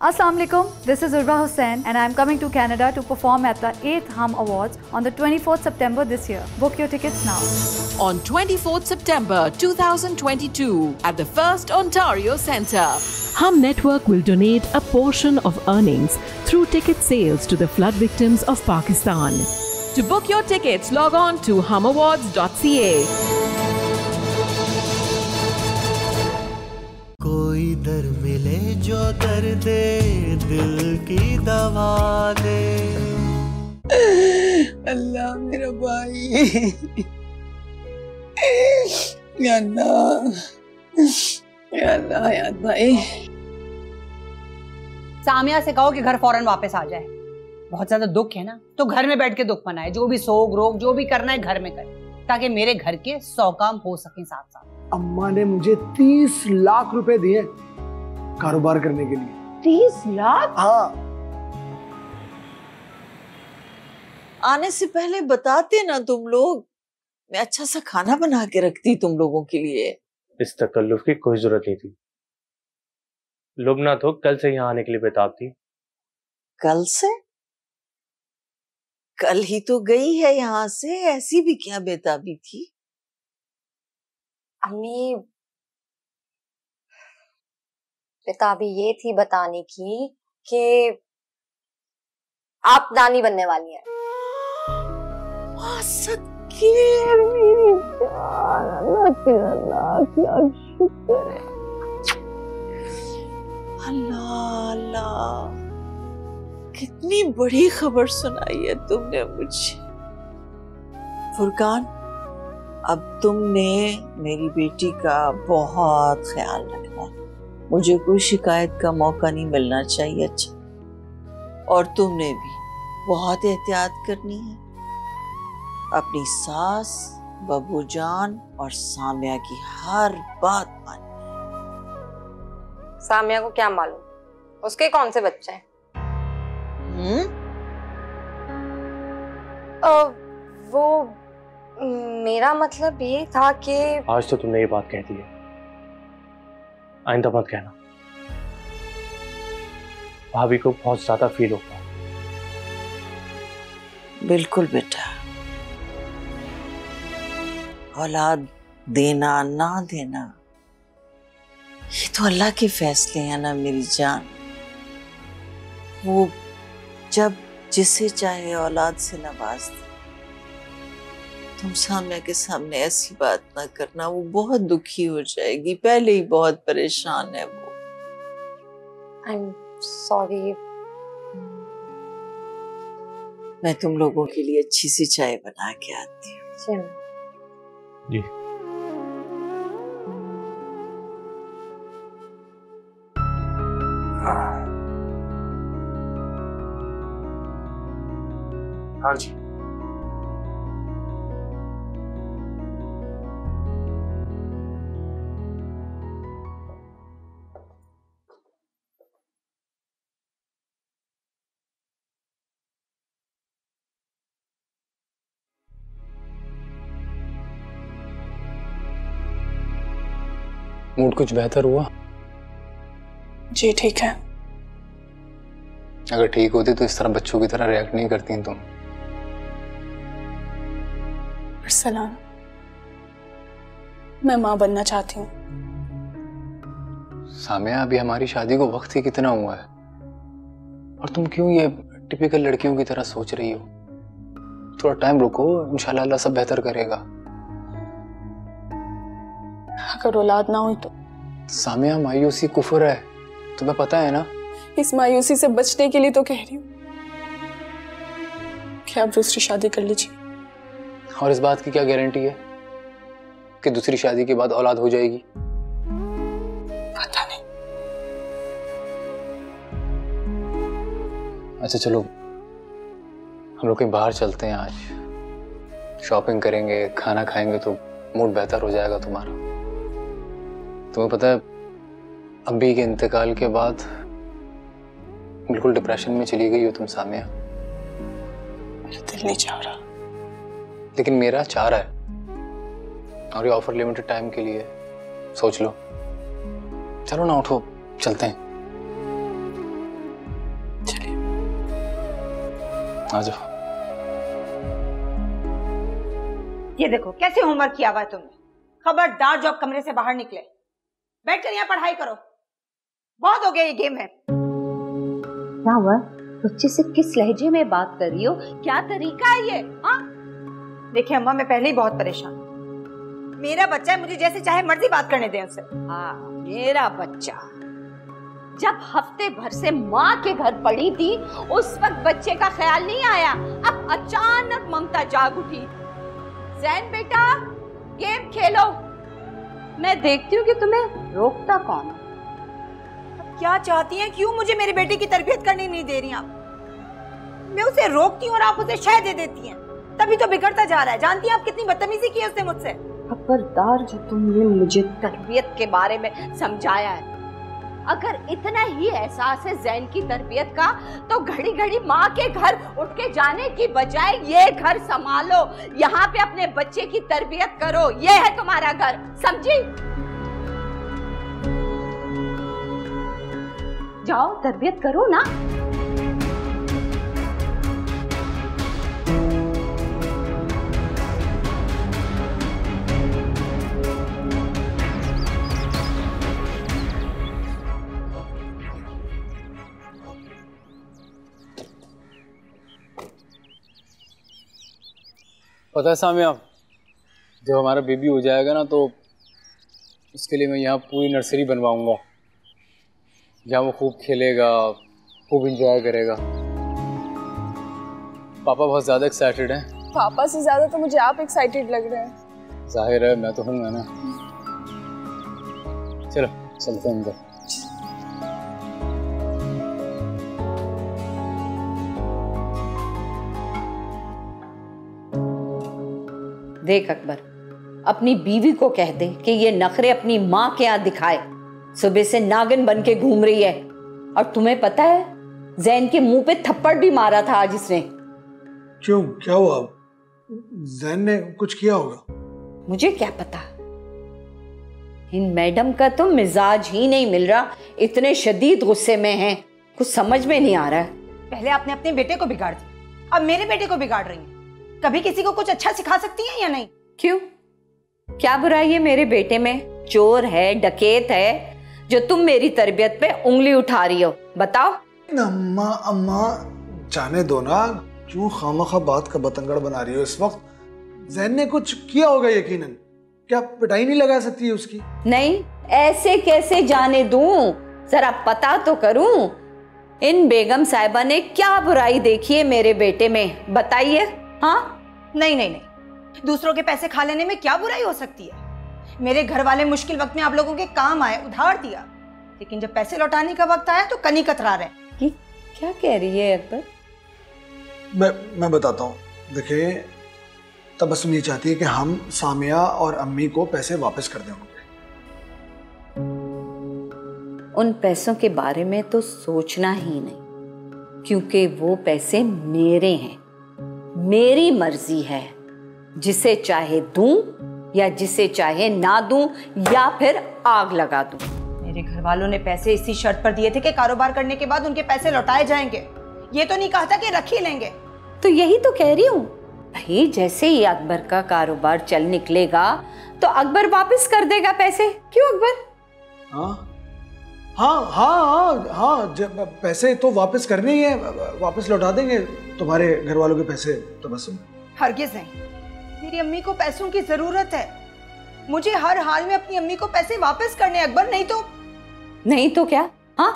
Assalamu alaikum, this is Urva Hussain and I am coming to Canada to perform at the 8th Hum Awards on the 24th September this year. Book your tickets now. On 24th September 2022 at the First Ontario Centre. Hum Network will donate a portion of earnings through ticket sales to the flood victims of Pakistan. To book your tickets, log on to humawards.ca. कोई दर मिले जो दर्द दिल की दवा दे। अल्लाह मेरा भाई, या अल्लाह, या अल्लाह, या भाई। सामिया से कहो कि घर फौरन वापस आ जाए। बहुत ज्यादा दुख है ना, तो घर में बैठ के दुख मनाए। जो भी सोग रोग जो भी करना है घर में करे, ताकि मेरे घर के 100 काम हो सकें साथ साथ। अम्मा ने मुझे 30 लाख रुपए दिए कारोबार करने के लिए। 30 लाख? हाँ। आने से पहले बताते ना तुम लोग, मैं अच्छा सा खाना बना के रखती तुम लोगों के लिए। इस तकल्लुफ की कोई जरूरत नहीं थी। लुबना तो कल से यहाँ आने के लिए बेताब थी। कल से? कल ही तो गई है यहाँ से, ऐसी भी क्या बेताबी थी? अम्मी, बेताबी ये थी बताने की कि आप नानी बनने वाली हैं। सच्ची मेरी जान, अल्लाह क्या शुक्र है। अल्लाह अल्लाह, कितनी बड़ी खबर सुनाई है तुमने मुझे। फुरकान, अब तुमने मेरी बेटी का बहुत ख्याल रखना। मुझे कोई शिकायत का मौका नहीं मिलना चाहिए। अच्छा, और तुमने भी बहुत एहतियात करनी है। अपनी सास, बब्बू जान और सामिया की हर बात माननी है। सामिया को क्या मालूम उसके कौन से बच्चे हैं? वो मेरा मतलब ये था कि आज तो तुमने ये बात कह दी है, आइंदा मत कहना। भाभी को बहुत ज्यादा फील होता है। बिल्कुल बेटा, औलाद देना ना देना ये तो अल्लाह के फैसले हैं ना मेरी जान। वो जब जिसे चाहे औलाद से नवाज दे। तुम सामिया के सामने ऐसी बात ना करना, वो बहुत दुखी हो जाएगी। पहले ही बहुत परेशान है वो। I'm sorry। मैं तुम लोगों के लिए अच्छी सी चाय बना के आती हूँ। जी। हाँ जी। मूड कुछ बेहतर हुआ? जी ठीक है। अगर ठीक होती तो इस तरह बच्चों की तरह रिएक्ट नहीं करती तुम। सलाम, मैं माँ बनना चाहती हूँ। सामिया, अभी हमारी शादी को वक्त ही कितना हुआ है और तुम क्यों ये टिपिकल लड़कियों की तरह सोच रही हो? थोड़ा टाइम रुको, इंशाल्लाह अल्लाह सब बेहतर करेगा। अगर औलाद ना हुई तो? सामिया, मायूसी कुफर है, तुम्हें पता है ना। इस मायूसी से बचने के लिए तो कह रही हूँ कि आप दूसरी शादी कर लीजिए। और इस बात की क्या गारंटी है कि दूसरी शादी के बाद औलाद हो जाएगी? पता नहीं। अच्छा चलो, हम लोग कहीं बाहर चलते हैं। आज शॉपिंग करेंगे, खाना खाएंगे तो मूड बेहतर हो जाएगा तुम्हारा। तुम्हें पता है, अब्बी के इंतकाल के बाद बिल्कुल डिप्रेशन में चली गई हो तुम सामिया। मेरा दिल नहीं चाह रहा। लेकिन मेरा चाह रहा है, और ये ऑफर लिमिटेड टाइम के लिए, सोच लो। चलो ना, उठो, चलते हैं। आ जाओ। ये देखो कैसे होमवर्क किया हुआ है तुमने। खबरदार जो आप कमरे से बाहर निकले, बैठकर यहाँ पढ़ाई करो। बहुत हो गया ये गेम है। क्या हुआ? बच्चे से किस लहजे में बात कर रही हो? क्या तरीका है ये? हाँ, देखिए अम्मा, मैं पहले ही बहुत परेशान हूँ। मेरा बच्चा है, मुझे जैसे चाहे मर्जी बात करने दें उससे। हाँ, मेरा बच्चा। जब हफ्ते भर से माँ के घर पड़ी थी उस वक्त बच्चे का ख्याल नहीं आया, अब अचानक ममता जाग उठी। जैन बेटा, गेम खेलो। मैं देखती हूँ कि तुम्हें रोकता कौन। अब क्या चाहती हैं? क्यों मुझे मेरे बेटे की तरबियत करने नहीं दे रही आप? मैं उसे रोकती हूँ और आप उसे शह दे देती हैं, तभी तो बिगड़ता जा रहा है। जानती हैं आप कितनी बदतमीजी की है उसने मुझसे? खबरदार जो तुमने मुझे तरबियत के बारे में समझाया है। अगर इतना ही एहसास है जैन की तरबियत का, तो घड़ी घड़ी माँ के घर उठ के जाने की बजाय ये घर संभालो, यहाँ पे अपने बच्चे की तरबियत करो। ये है तुम्हारा घर, समझी? जाओ तरबियत करो ना। पता है सामिया, जब हमारा बेबी हो जाएगा ना तो उसके लिए मैं यहाँ पूरी नर्सरी बनवाऊंगा, जहाँ वो खूब खेलेगा, खूब एंजॉय करेगा। पापा बहुत ज़्यादा एक्साइटेड हैं। पापा से ज़्यादा तो मुझे आप एक्साइटेड लग रहे हैं। जाहिर है, मैं तो हूँ ना। चलो चलते हैं अंदर। देख अकबर, अपनी बीवी को कह दे कि ये नखरे अपनी माँ के यहाँ दिखाए। सुबह से नागिन बन के घूम रही है। और तुम्हें पता है, जैन के मुंह पे थप्पड़ भी मारा था आज इसने। क्यों, क्या हुआ? जैन ने कुछ किया होगा। मुझे क्या पता। इन मैडम का तो मिजाज ही नहीं मिल रहा, इतने शदीद गुस्से में हैं, कुछ समझ में नहीं आ रहा है। पहले आपने अपने बेटे को बिगाड़ दिया, अब मेरे बेटे को बिगाड़ रही हैं। कभी किसी को कुछ अच्छा सिखा सकती हैं या नहीं? क्यों, क्या बुराई है मेरे बेटे में? चोर है, डकैत है, जो तुम मेरी तरबियत पे उंगली उठा रही हो? बताओ। अम्मा अम्मा जाने दो ना, क्यों खामखा बात का बतंगड़ बना रही हो इस वक्त? जैन ने कुछ किया होगा यकीनन। क्या पिटाई नहीं लगा सकती है उसकी? नहीं, ऐसे कैसे जाने दूं, जरा पता तो करूं। इन बेगम साहिबा ने क्या बुराई देखी है मेरे बेटे में, बताइए। हाँ, नहीं नहीं नहीं, दूसरों के पैसे खा लेने में क्या बुराई हो सकती है? मेरे घर वाले मुश्किल वक्त में आप लोगों के काम आए, उधार दिया, लेकिन जब पैसे लौटाने का वक्त आया तो कनी कतरा रहे। क्या कह रही है अकबर? मैं बताता हूँ। देखिए, तबस्सुम ये चाहती है कि हम सामिया और अम्मी को पैसे वापस कर दें उनके। उन पैसों के बारे में तो सोचना ही नहीं, क्योंकि वो पैसे मेरे हैं। मेरी मर्जी है, जिसे चाहे दूं या जिसे चाहे ना दूं, या फिर आग लगा दूं। मेरे घर वालों ने पैसे इसी शर्त पर दिए थे कि कारोबार करने के बाद उनके पैसे लौटाए जाएंगे। ये तो नहीं कहा था कि रख ही लेंगे। तो यही तो कह रही हूँ भाई, जैसे ही अकबर का कारोबार चल निकलेगा तो अकबर वापस कर देगा पैसे। क्यों अकबर? हाँ हाँ हाँ हाँ, जब पैसे तो वापस करने ही है, वापस लौटा देंगे तुम्हारे घर वालों के पैसे। तबस्सुम, हरगिज नहीं, मेरी अम्मी को पैसों की जरूरत है। मुझे हर हाल में अपनी अम्मी को पैसे वापस करने अकबर, नहीं तो क्या? हाँ,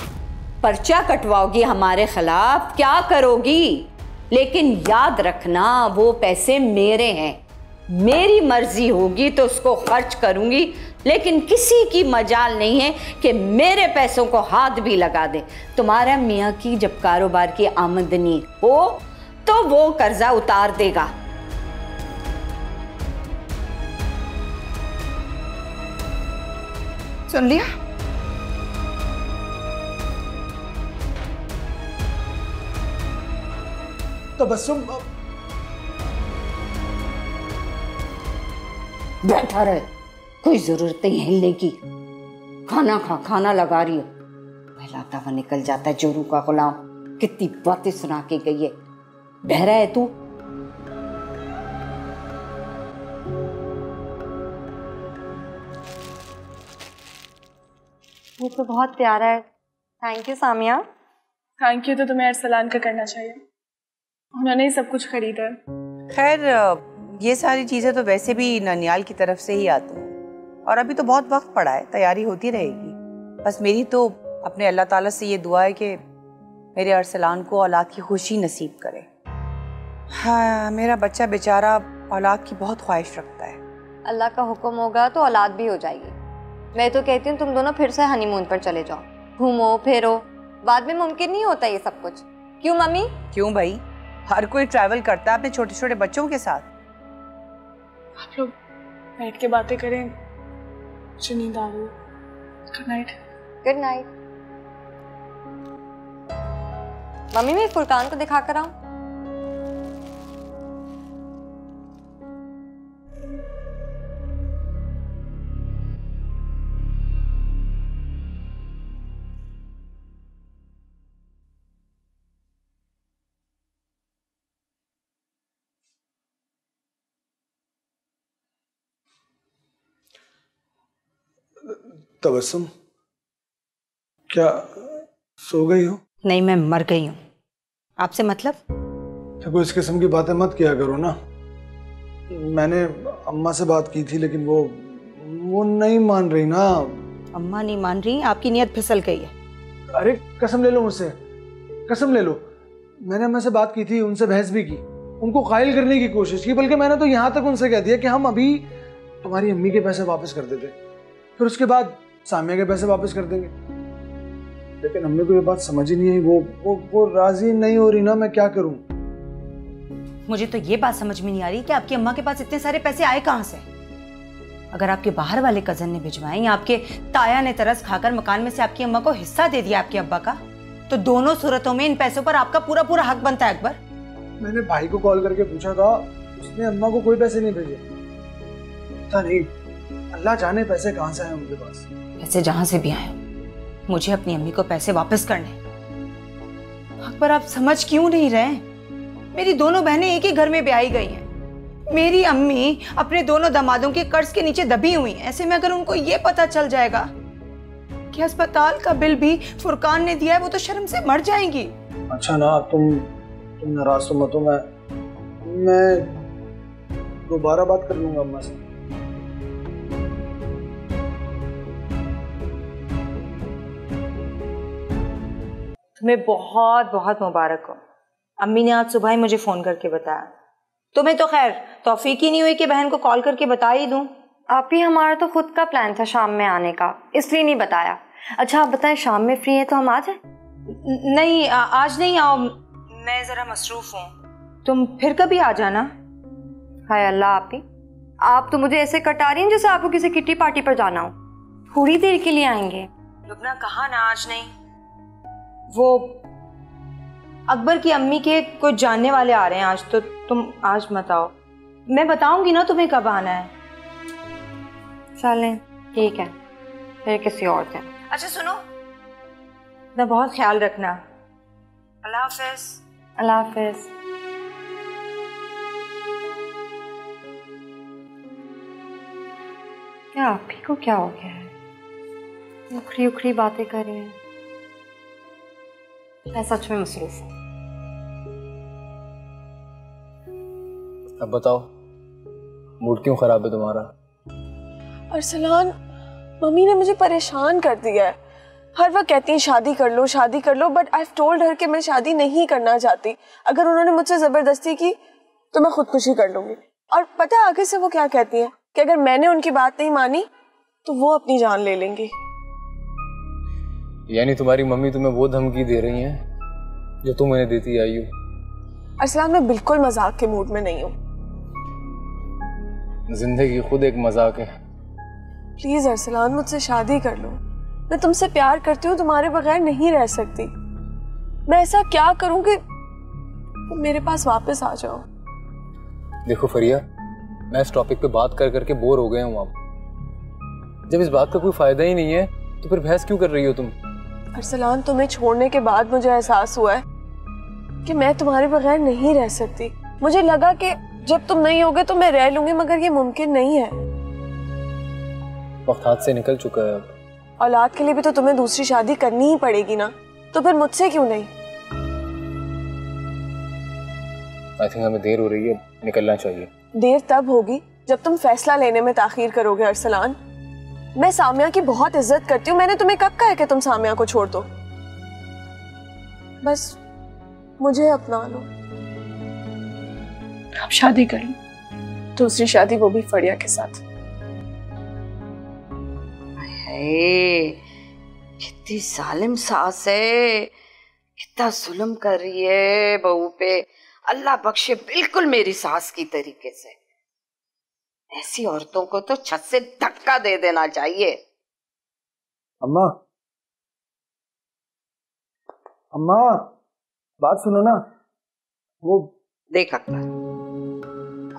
पर्चा कटवाओगी हमारे खिलाफ, क्या करोगी? लेकिन याद रखना, वो पैसे मेरे हैं। मेरी मर्जी होगी तो उसको खर्च करूंगी, लेकिन किसी की मजाल नहीं है कि मेरे पैसों को हाथ भी लगा दे। तुम्हारा मियाँ की जब कारोबार की आमदनी हो तो वो कर्जा उतार देगा। सुन लिया? तबस्सुम, बैठा रहे, कोई जरूरत नहीं हिलने की। खाना खा, खाना लगा रही हो। बहलाता हुआ निकल जाता है, जोरू का गुलाम। कितनी बातें सुना के गई है। बहरा है तू? ये तो बहुत प्यारा है। Thank you Samia. Thank you तो तुम्हें अरसलान का करना चाहिए, उन्होंने ही सब कुछ खरीदा है। खैर ये सारी चीज़ें तो वैसे भी ननियाल की तरफ से ही आती हैं और अभी तो बहुत वक्त पड़ा है, तैयारी होती रहेगी। बस मेरी तो अपने अल्लाह ताला से ये दुआ है कि मेरे अरसलान को औलाद की खुशी नसीब करे। हाँ, मेरा बच्चा बेचारा औलाद की बहुत ख्वाहिश रखता है। अल्लाह का हुक्म होगा तो औलाद भी हो जाएगी। मैं तो कहती हूँ तुम दोनों फिर से हनीमून पर चले जाओ, घूमो फिरो, बाद में मुमकिन नहीं होता ये सब कुछ। क्यों मम्मी? क्यों भाई, हर कोई ट्रैवल करता है अपने छोटे छोटे बच्चों के साथ। आप लोग बैठ के बातें करें, मुझे नींद आ रही है। Good night. Good night. Mummy मैं फुरकान को दिखा कर आऊं? तबस्सुम, क्या सो गई हो? नहीं, मैं मर गई हूँ। आपसे मतलब? देखो इस किस्म की बातें मत किया करो ना। मैंने अम्मा से बात की थी लेकिन वो नहीं मान रही ना। अम्मा नहीं मान रही? आपकी नीयत फिसल गई है। अरे कसम ले लो मुझसे, कसम ले लो। मैंने अम्मा से बात की थी, उनसे बहस भी की, उनको कायल करने की कोशिश की, बल्कि मैंने तो यहाँ तक उनसे कह दिया कि हम अभी तुम्हारी अम्मी के पैसे वापस कर देते, फिर उसके बाद सामिया के पैसे वापस कर देंगे। लेकिन अम्मी को ये बात समझ ही नहीं आई, वो राजी नहीं हो रही ना। मैं क्या करूं? मुझे तो ये बात समझ में नहीं आ रही कि आपकी अम्मा के पास इतने सारे पैसे आए कहां से। अगर आपके बाहर वाले कजन ने भिजवाए या आपके ताया ने तरस खाकर मकान में से आपकी अम्मा को हिस्सा दे दिया आपके अब्बा का, तो दोनों सूरतों में इन पैसों पर आपका पूरा पूरा हक बनता है। अकबर, मैंने भाई को कॉल करके पूछा था, उसने अम्मा को कोई पैसे नहीं भेजे। पता नहीं, अल्लाह जाने पैसे कहां से आए उनके पास। पैसे जहां से भी आए, मुझे अपनी अम्मी को पैसे वापस करने। अकबर, आप समझ क्यों नहीं रहे? मेरी दोनों बहनें एक ही घर में ब्याही गई हैं। मेरी अम्मी अपने दोनों दामादों के कर्ज के नीचे दबी हुई हैं। ऐसे में अगर उनको ये पता चल जाएगा कि अस्पताल का बिल भी फुरकान ने दिया है, वो तो शर्म से मर जाएंगी। अच्छा ना, तुम नाराज तो मत हो। मैं दोबारा बात कर लूंगा अम्मा से। तुम्हें बहुत बहुत मुबारक हो। अम्मी ने आज सुबह ही मुझे फोन करके बताया। तुम्हें तो खैर तौफीक ही नहीं हुई कि बहन को कॉल करके बता ही दूं। आप ही, हमारा तो खुद का प्लान था शाम में आने का, इसलिए नहीं बताया। अच्छा आप बताएं, शाम में फ्री है तो हम आ जाएं? नहीं, आज नहीं आओ, मैं जरा मसरूफ हूँ। तुम फिर कभी आ जाना। हाय अल्लाह, आप तो मुझे ऐसे कटा रही हैं जैसे आपको किसी किट्टी पार्टी पर जाना हो। थोड़ी देर के लिए आएंगे। लुबना, कहा ना आज नहीं। वो अकबर की अम्मी के कुछ जानने वाले आ रहे हैं आज, तो तुम आज मत आओ। मैं बताऊंगी ना तुम्हें कब आना है। चलें, ठीक है, फिर किसी और दिन। अच्छा सुनो, अपना बहुत ख्याल रखना। अल्लाह हाफिज। अल्लाह हाफिज। क्या आप ही को क्या हो गया है? उखड़ी उखड़ी बातें कर रहे हैं। मैं सच में मसरूफ हूँ। अब बताओ, मूड क्यों खराब है तुम्हारा? अरसलान, मम्मी ने मुझे परेशान कर दिया है। हर वक्त कहती हैं शादी कर लो, शादी कर लो, but I have told her कि मैं शादी नहीं करना चाहती। अगर उन्होंने मुझसे जबरदस्ती की तो मैं खुदकुशी कर लूंगी। और पता है आगे से वो क्या कहती हैं कि अगर मैंने उनकी बात नहीं मानी तो वो अपनी जान ले लेंगी। यानी तुम्हारी मम्मी तुम्हें वो धमकी दे रही हैं जो तुम उन्हें देती आई हो? अरसलान, मैं बिल्कुल मजाक के मूड में नहीं हूँ। जिंदगी खुद एक मजाक है। प्लीज अरसलान, मुझसे शादी कर लो। मैं तुमसे प्यार करती हूँ, तुम्हारे बगैर नहीं रह सकती। मैं ऐसा क्या करूँ कि तुम मेरे पास वापस आ जाओ। देखो फरिया, मैं इस टॉपिक पे बात कर करके बोर हो गया हूँ। अब जब इस बात का कोई फायदा ही नहीं है तो फिर बहस क्यों कर रही हो तुम? अरसलान, तुम्हें छोड़ने के बाद मुझे एहसास हुआ है कि मैं तुम्हारे बगैर नहीं रह सकती। मुझे लगा कि जब तुम नहीं होगे तो मैं रह लूंगी, मगर ये मुमकिन नहीं है। वक्त हाथ से निकल चुका है। औलाद के लिए भी तो तुम्हें दूसरी शादी करनी ही पड़ेगी ना, तो फिर मुझसे क्यों नहीं? आई थिंक हमें देर हो रही है, निकलना चाहिए। देर तब होगी जब तुम फैसला लेने में ताखीर करोगे अरसलान। मैं सामिया की बहुत इज्जत करती हूँ। मैंने तुम्हें कब कहा है कि तुम सामिया को छोड़ दो? बस मुझे अपना लो। अब शादी कर लो, दूसरी शादी वो भी फड़िया के साथ। कितनी जालिम सास है, कितना जुल्म कर रही है बहू पे। अल्लाह बख्शे बिल्कुल मेरी सास की तरीके से। ऐसी औरतों को तो छत से धक्का दे देना चाहिए। अम्मा, अम्मा बात सुनो ना। वो देख अकबर,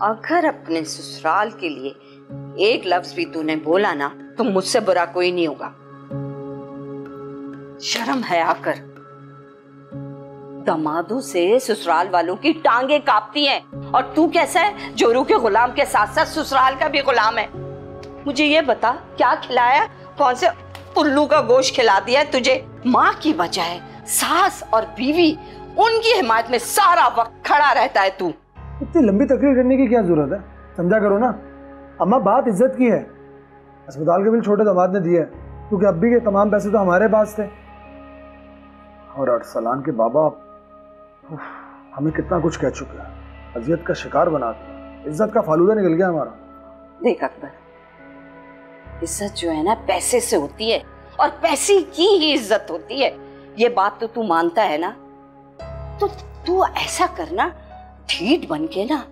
अगर अपने ससुराल के लिए एक लफ्ज भी तूने बोला ना तो मुझसे बुरा कोई नहीं होगा। शर्म है आकर, दमादों से ससुराल वालों की टांगे कांपती हैं, और तू कैसा है, जोरू के गुलाम के साथ साथ ससुराल का भी गुलाम है। मुझे ये बता, क्या खिलाया? कौन से उल्लू का गोश्त खिला दिया तुझे? माँ की बजाय सास और बीवी, उनकी हिमायत में सारा वक्त खड़ा रहता है तू। इतनी लंबी तकरीर करने की क्या जरूरत है? समझा करो ना अम्मा, बात इज्जत की है। अस्पताल के बिल छोटे दामाद ने दिए, क्योंकि अब्बी के तमाम पैसे तो हमारे पास थे। और अरसलान के बाबा हमें कितना कुछ कह चुके हैं, अजियत का शिकार बना दिया, इज्जत का फालूदा निकल गया हमारा। देख अकबर, इज्जत जो है ना पैसे से होती है, और पैसे की ही इज्जत होती है। ये बात तो तू मानता है ना? तो तू ऐसा करना, ढीठ बन के ना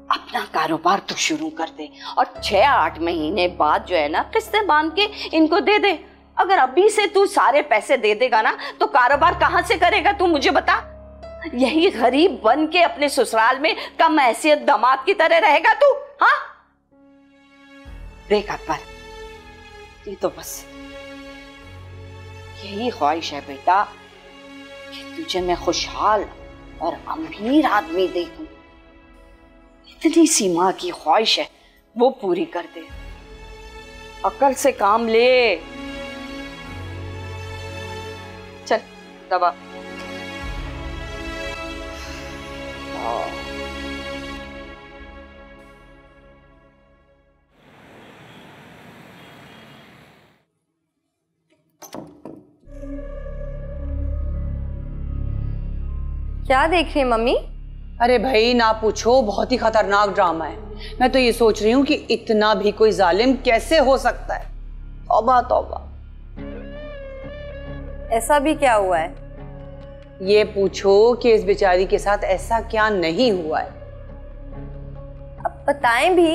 अपना कारोबार तू शुरू कर दे, और 6-8 महीने बाद जो है ना किस्तें बांध के इनको दे दे। अगर अभी से तू सारे पैसे दे देगा ना तो कारोबार कहां से करेगा तू मुझे बता? यही गरीब बन के अपने ससुराल में कम हैसियत दामाद की तरह रहेगा तू? हाँ देख अकबर, ये तो बस यही ख्वाहिश है बेटा कि तुझे मैं खुशहाल और अमीर आदमी देखूं। इतनी सी माँ की ख्वाहिश है, वो पूरी कर दे। अकल से काम ले। चल दवा। क्या देख रही है मम्मी? अरे भाई ना पूछो, बहुत ही खतरनाक ड्रामा है। मैं तो ये सोच रही हूँ कि इतना भी कोई जालिम कैसे हो सकता है। तौबा तौबा। ऐसा भी क्या हुआ है? ये पूछो कि इस बेचारी के साथ ऐसा क्या नहीं हुआ है। अब बताएं भी।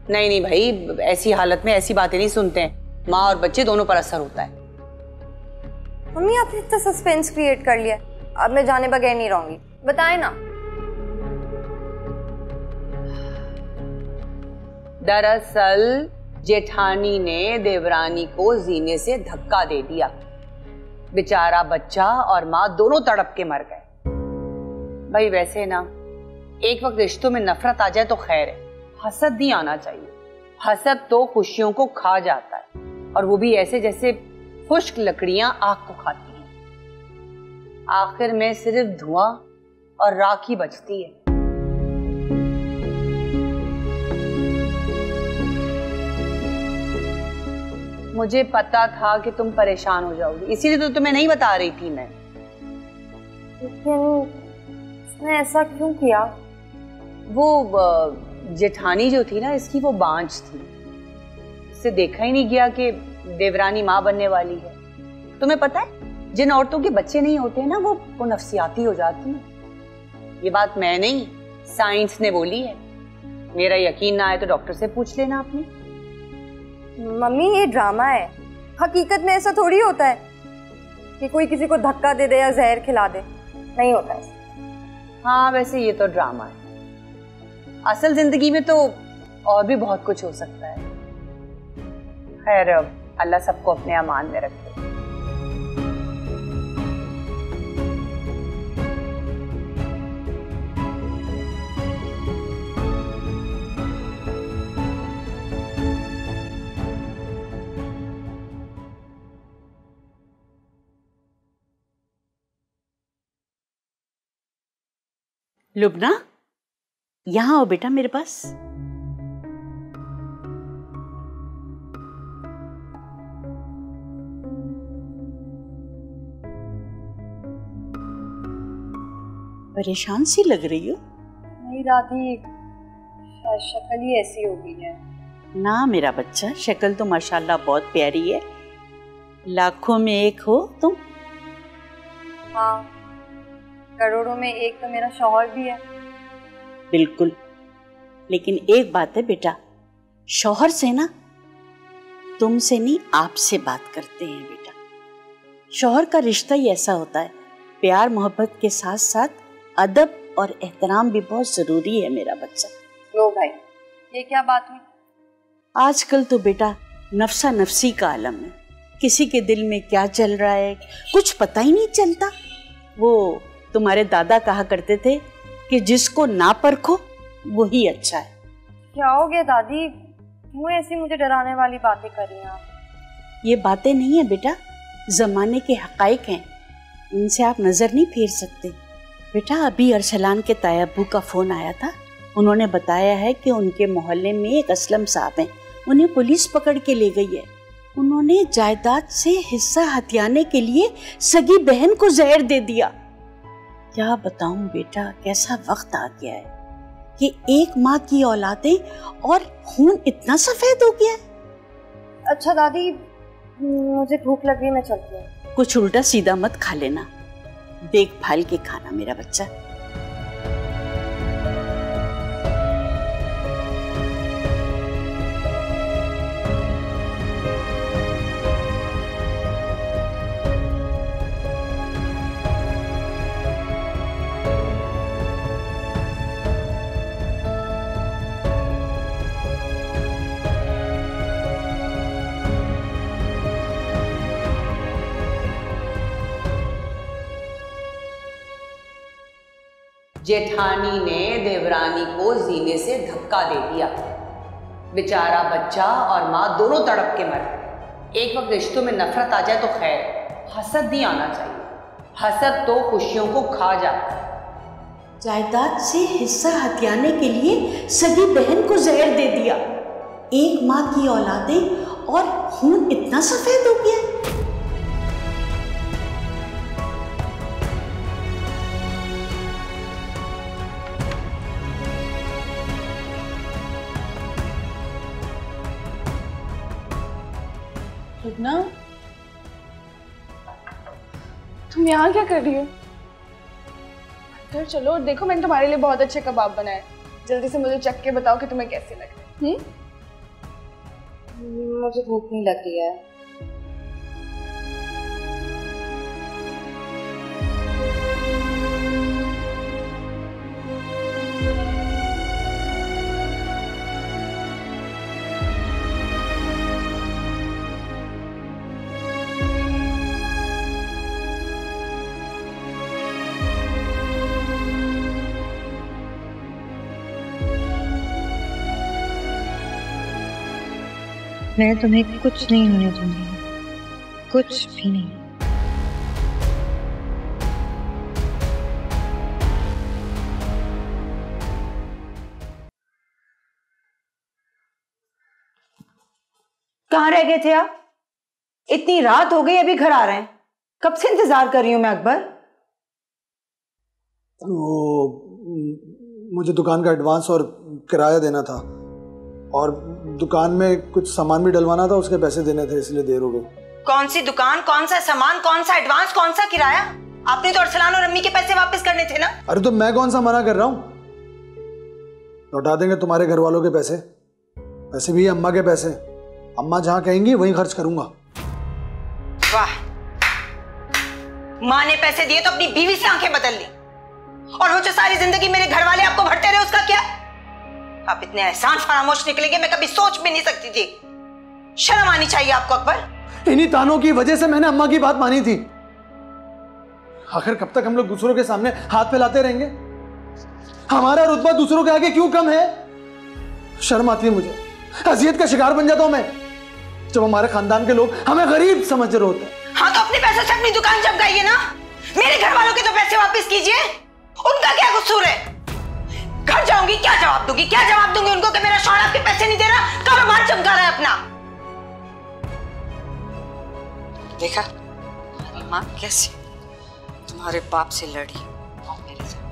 नहीं नहीं भाई, ऐसी हालत में ऐसी बातें नहीं सुनते हैं। माँ और बच्चे दोनों पर असर होता है। मम्मी आपने इतना सस्पेंस क्रिएट कर लिया, अब मैं जाने बगैर नहीं रहूंगी। बताएं ना। दरअसल जेठानी ने देवरानी को जीने से धक्का दे दिया। बेचारा बच्चा और माँ दोनों तड़प के मर गए। भाई वैसे ना, एक वक्त रिश्तों में नफरत आ जाए तो खैर है, हसद नहीं आना चाहिए। हसद तो खुशियों को खा जाता है, और वो भी ऐसे जैसे खुश्क लकड़ियां आग को खाती हैं। आखिर में सिर्फ धुआं और राख ही बचती है। मुझे पता था कि तुम परेशान हो जाओगी, इसीलिए तो तुम्हें नहीं बता रही थी मैं। लेकिन उसने ऐसा क्यों किया? वो जेठानी जो थी ना इसकी, वो बांझ थी। इससे देखा ही नहीं गया कि देवरानी माँ बनने वाली है। तुम्हें पता है, जिन औरतों के बच्चे नहीं होते ना वो नफसियाती हो जाती हैं। ये बात मैं नहीं, साइंस ने बोली है। मेरा यकीन ना आए तो डॉक्टर से पूछ लेना आपने। मम्मी ये ड्रामा है, हकीकत में ऐसा थोड़ी होता है कि कोई किसी को धक्का दे दे या जहर खिला दे। नहीं होता है। हाँ वैसे ये तो ड्रामा है, असल जिंदगी में तो और भी बहुत कुछ हो सकता है। खैर अल्लाह सबको अपने अमान में रखे। लुबना, यहाँ आओ बेटा मेरे पास। परेशान सी लग रही हो। नहीं दादी, शक्ल ही ऐसी हो गई है। ना मेरा बच्चा, शक्ल तो माशाल्लाह बहुत प्यारी है, लाखों में एक हो तुम। हाँ, करोड़ों में एक तो मेरा शौहर भी है। बिल्कुल, लेकिन एक बात है बेटा, शौहर से ना तुमसे नहीं आपसे बात करते हैं बेटा। शौहर का रिश्ता ही ऐसा होता है, प्यार मोहब्बत के साथ साथ अदब और एहतराम भी बहुत जरूरी है मेरा बच्चा। लो भाई, ये क्या बात हुई? आजकल तो बेटा नफ्सा नफ्सी का आलम है, किसी के दिल में क्या चल रहा है कुछ पता ही नहीं चलता। वो तुम्हारे दादा कहा करते थे कि जिसको ना परखो वही अच्छा है। क्या हो गया दादी, क्यों ऐसी मुझे डराने वाली बातें कर रही हैं आप? ये बातें नहीं है बेटा, जमाने के हकाइक हैं, इनसे आप नजर नहीं फेर सकते। बेटा अभी अरसलान के तायब्बू का फोन आया था, उन्होंने बताया है कि उनके मोहल्ले में एक असलम साहब हैं, उन्हें पुलिस पकड़ के ले गई है। उन्होंने जायदाद से हिस्सा हथियाने के लिए सगी बहन को जहर दे दिया। क्या बताऊं बेटा, कैसा वक्त आ गया है कि एक माँ की औलादें और खून इतना सफेद हो गया है। अच्छा दादी, मुझे भूख लग रही, मैं चलती हूँ। कुछ उल्टा सीधा मत खा लेना, देखभाल के खाना मेरा बच्चा। जेठानी ने देवरानी को जीने से धक्का दे दिया, बेचारा बच्चा और माँ दोनों तड़प के मर गए। एक वक्त रिश्तों में नफरत आ जाए तो खैर, हसद नहीं आना चाहिए, हसद तो खुशियों को खा जाता है। जायदाद से हिस्सा हथियाने के लिए सगी बहन को जहर दे दिया, एक माँ की औलादें और खून इतना सफेद हो गया। ना तुम यहाँ क्या कर रही हो? अंदर चलो और देखो, मैंने तुम्हारे लिए बहुत अच्छे कबाब बनाए। जल्दी से मुझे चख के बताओ कि तुम्हें कैसे लग रहे हैं। मुझे भूख नहीं लग रही है। मैं तुम्हें कुछ नहीं होने दूंगी, कुछ भी नहीं। कहाँ रह गए थे आप? इतनी रात हो गई, अभी घर आ रहे हैं। कब से इंतजार कर रही हूँ मैं अकबर। मुझे दुकान का एडवांस और किराया देना था, और दुकान में कुछ सामान भी डलवाना था, उसके पैसे देने थे, इसलिए देर हो गई। कौन सी दुकान, कौन सा सामान, कौन सा एडवांस, कौन सा किराया? आपने तो अरसलान और अम्मी के पैसे वापस करने थे ना। अरे तो मैं कौन सा मना कर रहा हूँ, लौटा देंगे तुम्हारे घर वालों के पैसे। पैसे भी अम्मा के पैसे, अम्मा जहाँ कहेंगी वहीं खर्च करूंगा। वाह, माँ ने पैसे दिए तो अपनी बीवी से आंखें बदल ली, और वो जो सारी जिंदगी मेरे घर वाले आपको भरते रहे उसका क्या? आप इतने एहसान फरामोश निकलेंगे मैं कभी सोच भी नहीं सकती थी। शर्म आनी चाहिए आपको अकबर। इन्हीं तानों की वजह से मैंने अम्मा की बात मानी थी। आखिर कब तक हम लोग दूसरों के सामने हाथ फैलाते रहेंगे? हमारा रुतबा दूसरों के आगे क्यों कम है? शर्म आती है मुझे, अजियत का शिकार बन जाता हूं मैं जब हमारे खानदान के लोग हमें गरीब समझ रहे होते हैं। हाँ तो अपने पैसों से अपनी दुकान जम गई है ना, मेरे घर वालों के तो पैसे वापस कीजिए, उनका क्या कसूर है? जाऊंगी, क्या जवाब दूंगी, क्या जवाब दूंगी उनको कि मेरा शौहर आपके पैसे नहीं दे रहा, कारोबार चमका रहा है अपना। देखा माँ कैसे तुम्हारे बाप से लड़ी।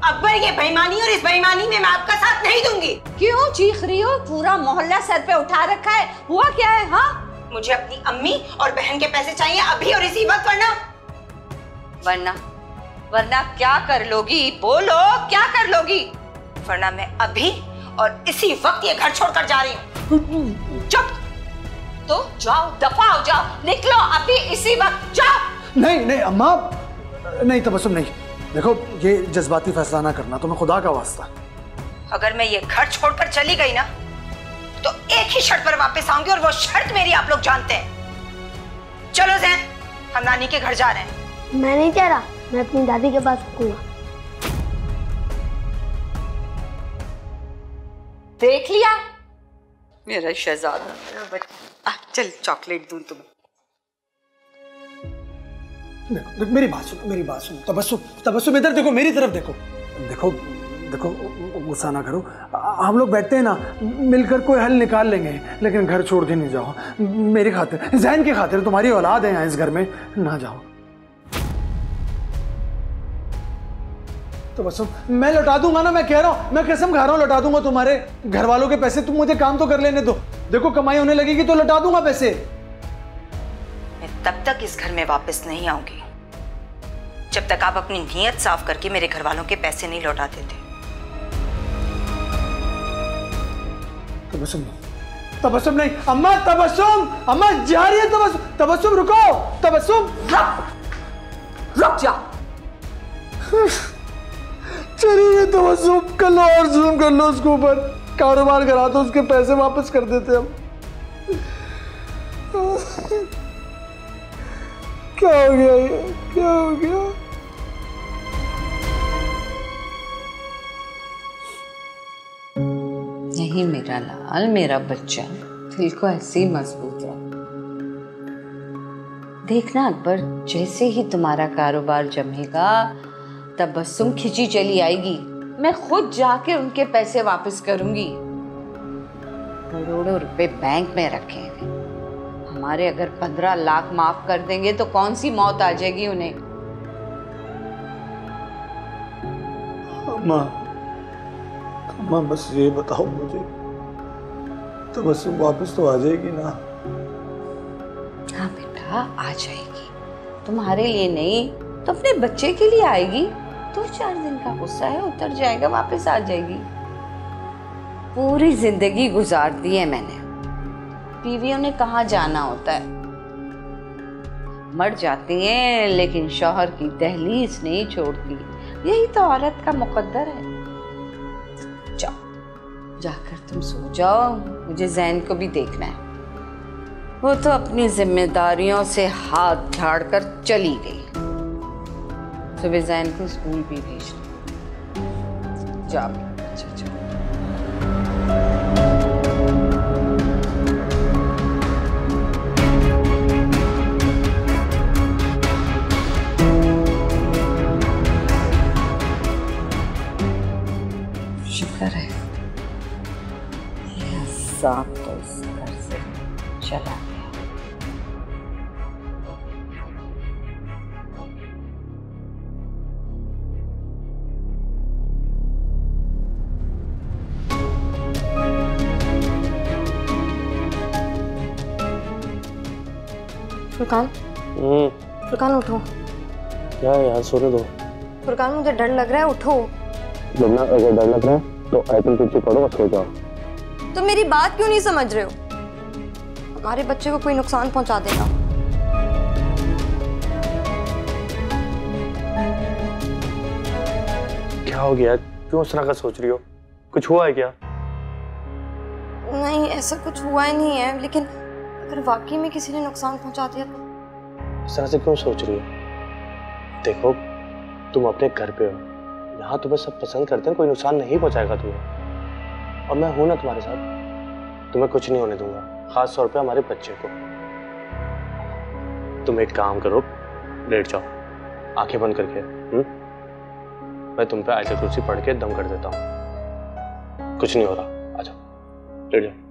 अब ये बेईमानी, और इस बेईमानी में मैं आपका साथ नहीं दूंगी। क्यों चीख रही हो? पूरा मोहल्ला सर पे उठा रखा है, हुआ क्या है? हाँ, मुझे अपनी अम्मी और बहन के पैसे चाहिए अभी और इसी वक्त, वरना क्या कर लोगी? बोलो क्या कर लोगी? वरना मैं अभी और इसी वक्त ये घर छोड़कर जा रही हूँ। चुप, तो जाओ, दफा हो जाओ, निकलो अभी इसी वक्त, जाओ। नहीं अम्मा, नहीं तबस्सुम नहीं, देखो ये जज्बाती फैसला ना करना, तुम्हें खुदा का वास्ता। अगर मैं ये घर छोड़कर चली गई ना तो एक ही शर्त पर वापस आऊंगी, और वो शर्त मेरी आप लोग जानते हैं। चलो ज़ैन, हम नानी के घर जा रहे हैं। मैं नहीं जा रहा, मैं अपनी दादी के पास रुकूंगा। देख लिया मेरा शहजादा, मेरा बच्चा। चल चॉकलेट दूं तुम्हें। देखो मेरी बात सुनो तबस्सुम इधर देखो, मेरी तरफ देखो। देखो गुस्सा ना करो, हम लोग बैठते हैं ना, मिलकर कोई हल निकाल लेंगे, लेकिन घर छोड़ के नहीं जाओ। मेरी खातिर, ज़ैन की खातिर, तुम्हारी औलाद है यहाँ इस घर में, ना जाओ। तबस्सुम मैं लौटा दूंगा ना, मैं कह रहा हूँ, मैं कसम खा रहा हूँ लौटा दूंगा तुम्हारे घर वालों के पैसे। तुम मुझे काम तो कर लेने दो, देखो कमाई होने लगेगी तो लौटा दूंगा पैसे। मैं तब तक इस घर में वापस नहीं आऊंगी जब तक आप अपनी नीयत साफ करके मेरे घर वालों के पैसे नहीं लौटा देते। तबस्सुम नहीं अम्मा, अम्मा जा रही है तबस्सुम रुको, तबस्सुम रुक जा। चलिए तबस्सुम, कर लो और जुल्म कर लो उसके ऊपर, कारोबार करा दो, उसके पैसे वापस कर देते हम। क्या हो गया ये, क्या हो गया? नहीं मेरा लाल, मेरा बच्चा, दिल को ऐसे ही मजबूत है। देखना अकबर, जैसे ही तुम्हारा कारोबार जमेगा तबस्सुम खिंची चली आएगी, मैं खुद जाके उनके पैसे वापस करूंगी। करोड़ों रुपए बैंक में रखे हैं हमारे, अगर 15 लाख माफ कर देंगे तो कौन सी मौत आ जाएगी उन्हें। अम्मा बस ये बताओ मुझे, तबस्सुम वापस तो आ जाएगी ना? हाँ बेटा आ जाएगी, तुम्हारे लिए नहीं तो अपने बच्चे के लिए आएगी। 2-4 दिन का गुस्सा है, उतर जाएगा, वापस आ जाएगी। पूरी जिंदगी गुजार दी है मैंने, बीवियों ने कहाँ जाना होता है, मर जाती हैं लेकिन शौहर की दहलीज नहीं छोड़ती। यही तो औरत का मुकद्दर है। जाओ, जाकर तुम सो जाओ, मुझे ज़ैन को भी देखना है। वो तो अपनी जिम्मेदारियों से हाथ झाड़कर चली गई। सुबह ज़ैन को स्कूल भी भेजना। जाओ अच्छा। शुक्र है यह सांप तो इस घर से चला गया। फुरकान उठो। क्या है यार, सोने दो। फुरकान मुझे डर लग रहा है, उठो। लुबना अगर डर लग रहा है तो आयतन पीछे पड़ो और सो जाओ। तो मेरी बात क्यों नहीं समझ रहे हो? हमारे बच्चे को कोई नुकसान पहुंचा देगा। क्या हो गया, क्यों उस तरह का सोच रही हो? कुछ हुआ है क्या? नहीं ऐसा कुछ हुआ ही नहीं है, लेकिन अगर वाकई में किसी ने नुकसान पहुंचा दिया तो? इस तरह से क्यों सोच रही हो? देखो तुम अपने घर पे हो, यहाँ तुम्हें सब पसंद करते हैं, कोई नुकसान नहीं पहुंचाएगा तुम्हें, और मैं हूं ना तुम्हारे साथ, तुम्हें कुछ नहीं होने दूंगा, खास तौर पे हमारे बच्चे को। तुम एक काम करो, लेट जाओ आंखें बंद करके। मैं तुम पे आयत कुर्सी पढ़ के दम कर देता हूँ। कुछ नहीं हो रहा, आ जाओ, लेट जाओ।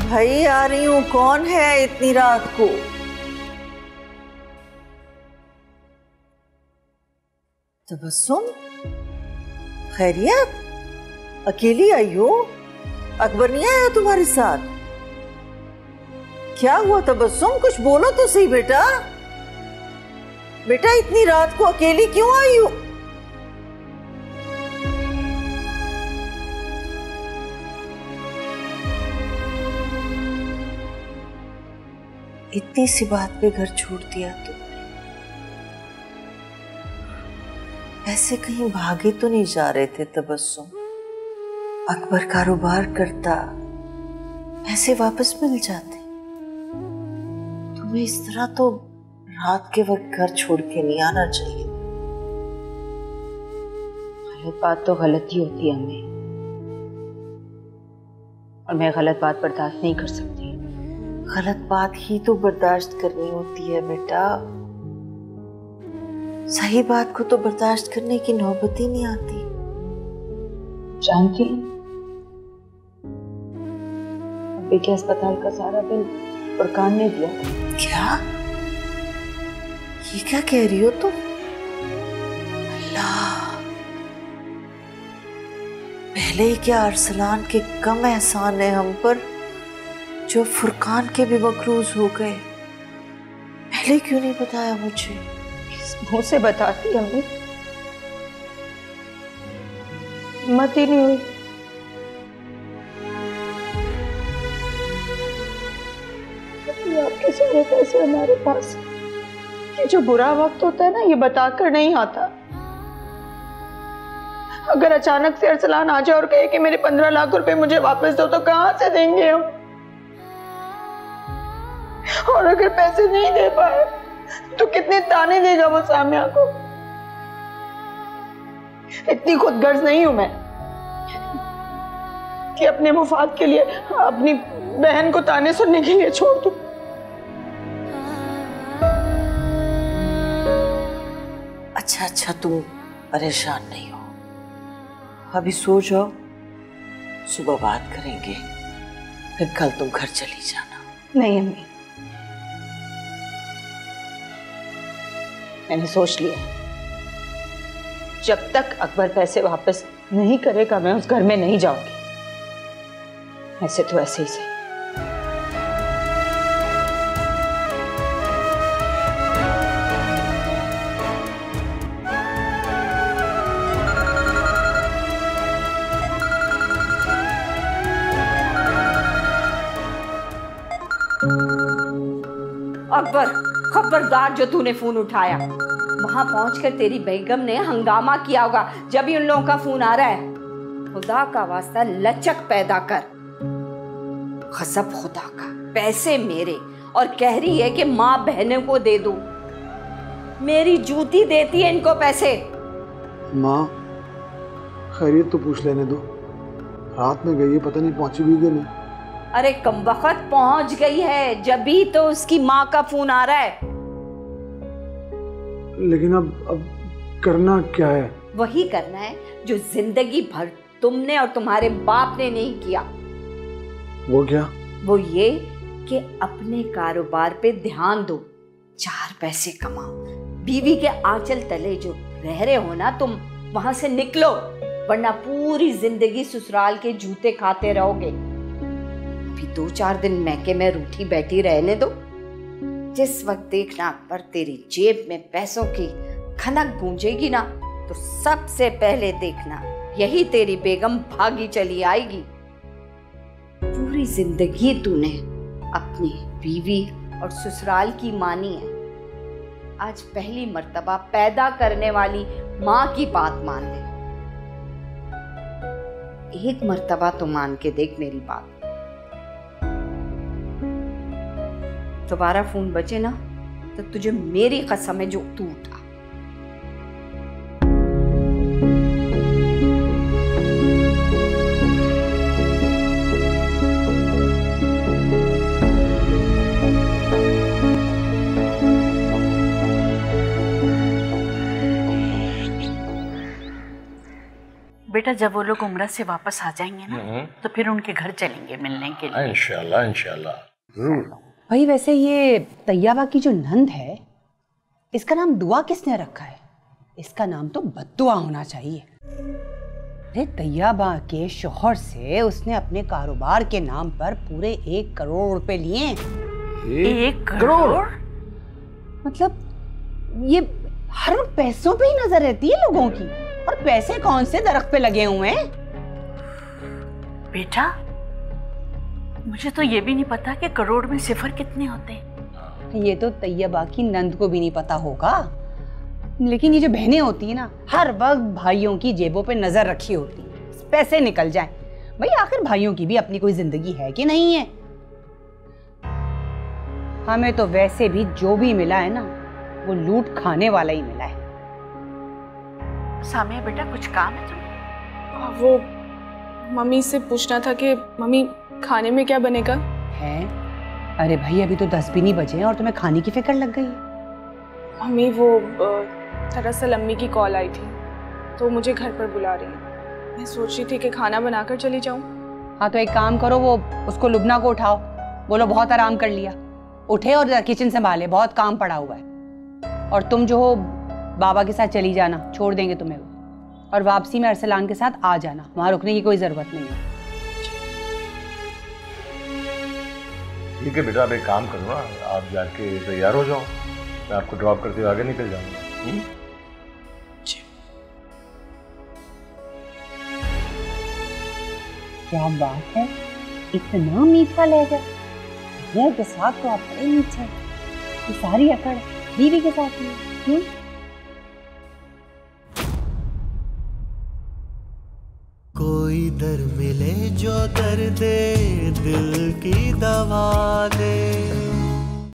भाई आ रही हूँ, कौन है इतनी रात को? तबस्सुम, खैरियत? अकेली आई हो? अकबर नहीं आया तुम्हारे साथ? क्या हुआ तबस्सुम, कुछ बोलो तो सही बेटा। बेटा इतनी रात को अकेली क्यों आई हो? इतनी सी बात पे घर छोड़ दिया तुमने। ऐसे कहीं भागे तो नहीं जा रहे थे तबस्सुम? अकबर कारोबार करता, पैसे वापस मिल जाते। तुम्हें इस तरह तो रात के वक्त घर छोड़ के नहीं आना चाहिए। गलत बात तो गलत ही होती है अम्मी, और मैं गलत बात बर्दाश्त नहीं कर सकती। गलत बात ही तो बर्दाश्त करनी होती है बेटा, सही बात को तो बर्दाश्त करने की नौबत ही नहीं आती। जानती अभी के अस्पताल का सारा बिल फुरकान ने दिया। क्या? ये क्या कह रही हो तुम? अल्लाह, पहले ही क्या अरसलान के कम एहसान है हम पर, जो फुरकान के भी मकरूज हो गए। पहले क्यों नहीं बताया मुझे? इस मुंह से बताती अम्मी, हिम्मत ही नहीं हुई। आपके सारे पैसे हमारे पास, ये जो बुरा वक्त होता है ना, ये बताकर नहीं आता। अगर अचानक से अरसलान आ जाए और कहे कि मेरे 15 लाख रुपए मुझे वापस दो, तो कहां से देंगे हम? और अगर पैसे नहीं दे पाए तो कितने ताने देगा वो सामिया को। इतनी खुदगर्ज नहीं हूं मैं कि अपने मुफाद के लिए अपनी बहन को ताने सुनने के लिए छोड़ दूं। अच्छा, तुम परेशान नहीं हो, अभी सो जाओ, सुबह बात करेंगे, फिर कल तुम घर चली जाना। नहीं अम्मी, मैंने सोच लिया, जब तक अकबर पैसे वापस नहीं करेगा मैं उस घर में नहीं जाऊंगी। ऐसे तो ऐसे ही सही। अकबर, खबरदार जो तूने फोन उठाया। वहां पहुंचकर तेरी बेगम ने हंगामा किया होगा जब ही उन लोगों का फोन आ रहा है। खुदा का वास्ता लचक पैदा कर। गजब खुदा का, पैसे मेरे, और कह रही है कि माँ बहनों को दे दो। मेरी जूती देती है इनको पैसे। माँ, खैरियत तो पूछ लेने दो, रात में गई है, पता नहीं पहुंची भी कि नहीं। अरे कमबख्त पहुंच गई है, जब भी तो उसकी माँ का फोन आ रहा है। लेकिन अब करना क्या है? वही करना है जो जिंदगी भर तुमने और तुम्हारे बाप ने नहीं किया। वो क्या? वो ये कि अपने कारोबार पे ध्यान दो, 4 पैसे कमाओ। बीवी के आंचल तले जो रह रहे हो ना तुम, वहां से निकलो, वरना पूरी जिंदगी ससुराल के जूते खाते रहोगे। अभी 2-4 दिन मैके में रूठी बैठी रहने दो। जिस वक्त देखना पर तेरी जेब में पैसों की खनक गूंजेगी ना, तो सबसे पहले देखना यही तेरी बेगम भागी चली आएगी। पूरी जिंदगी तूने अपनी बीवी और ससुराल की मानी है, आज पहली मर्तबा पैदा करने वाली माँ की बात मान ले। एक मर्तबा तो मान के देख मेरी बात। दोबारा फोन बचे ना तो तुझे मेरी कसम है जो तू उठा। बेटा जब वो लोग उम्रा से वापस आ जाएंगे ना तो फिर उनके घर चलेंगे मिलने के लिए। इंशाल्लाह इंशाल्लाह जरूर। भाई वैसे ये तैयबा की जो नंद है इसका नाम दुआ किसने रखा है? इसका नाम तो बद्दुआ होना चाहिए। अरे तैयबा के शोहर से उसने अपने कारोबार के नाम पर पूरे 1 करोड़ रुपए लिए। 1 करोड़? मतलब ये हर पैसों पे ही नजर रहती है लोगों की, और पैसे कौन से दरख्त पे लगे हुए हैं? बेटा मुझे तो ये भी नहीं पता कि करोड़ में सिफर कितने होते हैं। ये तो तैयबा की नंद को भी नहीं पता होगा, लेकिन ये जो बहनें होती है ना हर वक्त भाइयों की जेबों पे नजर रखी होती है, पैसे निकल जाएं। भाई आखिर भाइयों की भी अपनी कोई जिंदगी है कि नहीं है? हमें तो वैसे भी जो भी मिला है ना वो लूट खाने वाला ही मिला है। सामिया बेटा कुछ काम है तुम्हें? वो मम्मी से पूछना था कि मम्मी खाने में क्या बनेगा? है? अरे भाई अभी तो 10 भी नहीं बजे हैं और तुम्हें खाने की फिक्र लग गई है। मम्मी वो दरअसल अम्मी की कॉल आई थी तो मुझे घर पर बुला रही है। मैं सोच रही थी कि खाना बनाकर चली जाऊं। हाँ तो एक काम करो, वो उसको लुबना को उठाओ, बोलो बहुत आराम कर लिया, उठे और किचन संभाले, बहुत काम पड़ा हुआ है। और तुम जो हो बाबा के साथ चली जाना, छोड़ देंगे तुम्हें वो, और वापसी में अरसलान के साथ आ जाना, वहां रुकने की कोई जरूरत नहीं है। ठीक है बेटा, अब एक काम करो ना, आप जाके तैयार हो जाओ, मैं आपको ड्रॉप करते हुए आगे निकल जाऊंगा। क्या बात है, इतना मीठा लहजा ये के साथ तो आप बड़े मीठे, ये सारी अकड़ बीवी के साथ में क्यों? कोई दर मिले जो दर्द दिल की दवा दे।